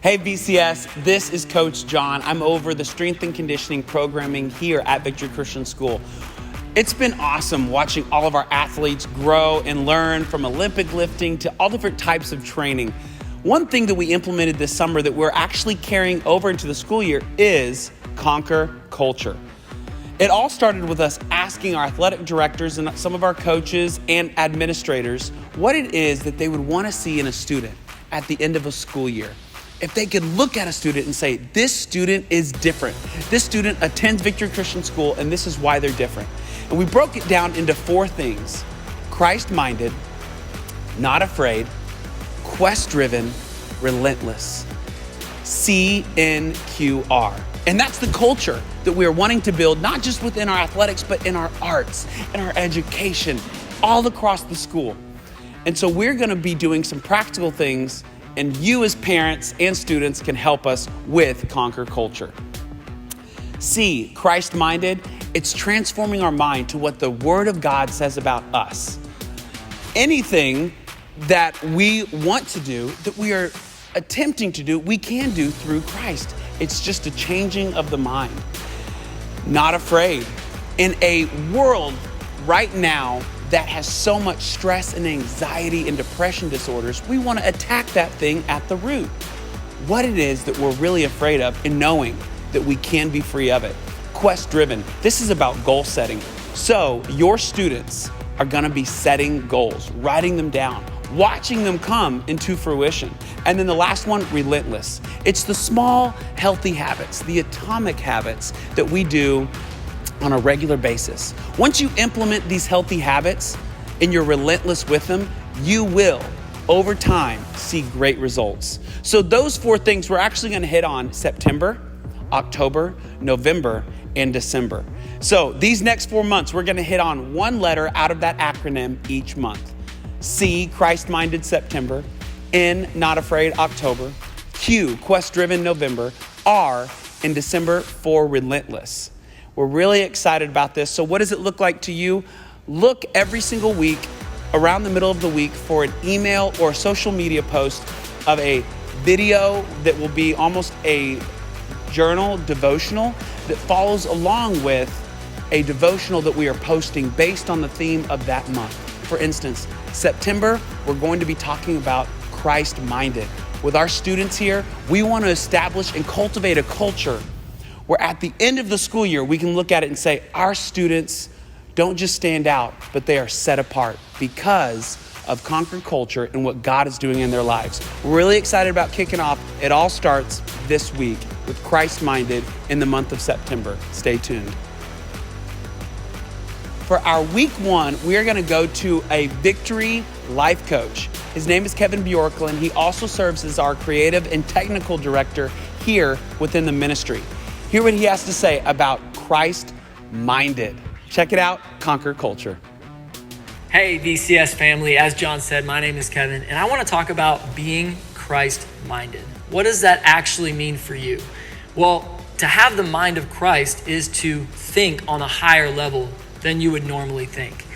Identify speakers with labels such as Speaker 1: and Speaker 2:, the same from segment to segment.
Speaker 1: Hey BCS, this is Coach John. I'm over the strength and conditioning programming here at Victory Christian School. It's been awesome watching all of our athletes grow and learn from Olympic lifting to all different types of training. One thing that we implemented this summer that we're actually carrying over into the school year is Conquer Culture. It all started with us asking our athletic directors and some of our coaches and administrators what it is that they would want to see in a student at the end of a school year. If they could look at a student and say, this student is different. This student attends Victory Christian School and this is why they're different. And we broke it down into 4 things: Christ-minded, not afraid, quest-driven, relentless. CNQR. And that's the culture that we are wanting to build, not just within our athletics, but in our arts, in our education, all across the school. And so we're gonna be doing some practical things, and you as parents and students can help us with Conquer Culture. C, Christ-minded. It's transforming our mind to what the Word of God says about us. Anything that we want to do, that we are attempting to do, we can do through Christ. It's just a changing of the mind. Not afraid. In a world right now that has so much stress and anxiety and depression disorders, we want to attack that thing at the root. What it is that we're really afraid of, and knowing that we can be free of it. Quest-driven. This is about goal setting. So your students are going to be setting goals, writing them down, watching them come into fruition. And then the last one, relentless. It's the small, healthy habits, the atomic habits that we do on a regular basis. Once you implement these healthy habits and you're relentless with them, you will, over time, see great results. So those 4 things we're actually going to hit on September, October, November, and December. So these next 4 months, we're going to hit on 1 letter out of that acronym each month. C, Christ-minded, September. N, not afraid, October. Q, quest-driven, November. R, in December for relentless. We're really excited about this. So what does it look like to you? Look every single week around the middle of the week for an email or social media post of a video that will be almost a journal devotional that follows along with a devotional that we are posting based on the theme of that month. For instance, September, we're going to be talking about Christ-minded. With our students here, we want to establish and cultivate a culture where at the end of the school year, we can look at it and say, our students don't just stand out, but they are set apart because of Conquer Culture and what God is doing in their lives. We're really excited about kicking off. It all starts this week with Christ-minded in the month of September. Stay tuned. For our week 1, we are gonna go to a Victory life coach. His name is Kevin Bjorklund. He also serves as our creative and technical director here within the ministry. Hear what he has to say about Christ-minded. Check it out, Conquer Culture.
Speaker 2: Hey VCS family, as John said, my name is Kevin, and I want to talk about being Christ-minded. What does that actually mean for you? Well, to have the mind of Christ is to think on a higher level than you would normally think.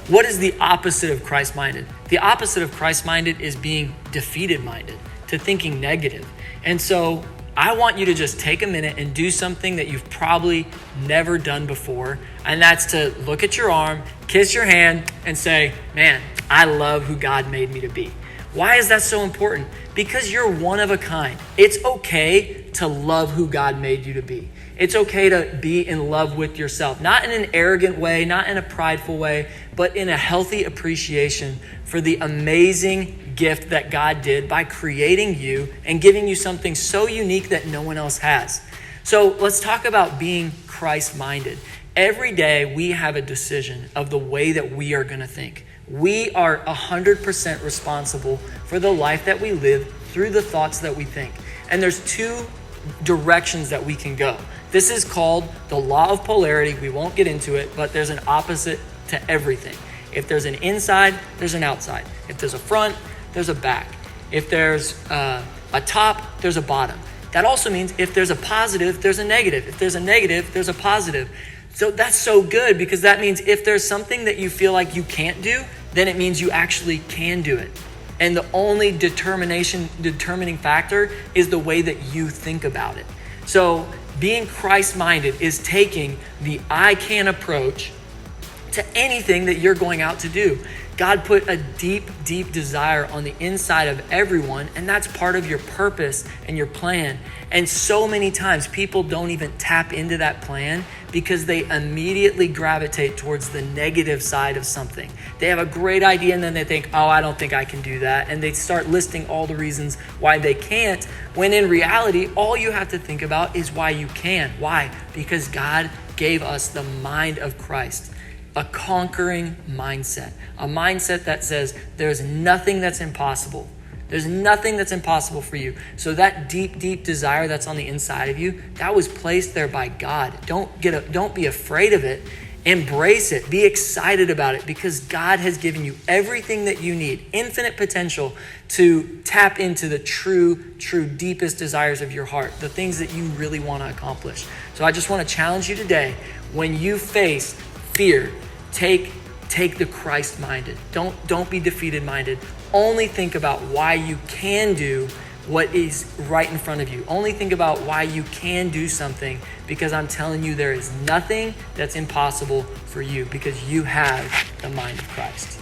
Speaker 2: What is the opposite of Christ-minded? The opposite of Christ-minded is being defeated-minded, to thinking negative. And so I want you to just take a minute and do something that you've probably never done before. And that's to look at your arm, kiss your hand, and say, man, I love who God made me to be. Why is that so important? Because you're one of a kind. It's okay to love who God made you to be. It's okay to be in love with yourself, not in an arrogant way, not in a prideful way, but in a healthy appreciation for the amazing gift that God did by creating you and giving you something so unique that no one else has. So let's talk about being Christ-minded. Every day we have a decision of the way that we are going to think. We are 100% responsible for the life that we live through the thoughts that we think. And there's 2 directions that we can go. This is called the law of polarity. We won't get into it, but there's an opposite to everything. If there's an inside, there's an outside. If there's a front, there's a back. If there's a top, there's a bottom. That also means if there's a positive, there's a negative. If there's a negative, there's a positive. So that's so good because that means if there's something that you feel like you can't do, then it means you actually can do it. And the only determining factor is the way that you think about it. So being Christ-minded is taking the I can approach to anything that you're going out to do. God put a deep, deep desire on the inside of everyone, and that's part of your purpose and your plan. And so many times people don't even tap into that plan because they immediately gravitate towards the negative side of something. They have a great idea and then they think, oh, I don't think I can do that. And they start listing all the reasons why they can't, when in reality, all you have to think about is why you can. Why? Because God gave us the mind of Christ. A conquering mindset, a mindset that says there's nothing that's impossible. There's nothing that's impossible for you. So that deep, deep desire that's on the inside of you, that was placed there by God. Don't be afraid of it. Embrace it. Be excited about it because God has given you everything that you need, infinite potential to tap into the true, deepest desires of your heart, the things that you really want to accomplish. So I just want to challenge you today, when you face fear, take the Christ-minded. Don't be defeated-minded. Only think about why you can do what is right in front of you. Only think about why you can do something, because I'm telling you, there is nothing that's impossible for you because you have the mind of Christ.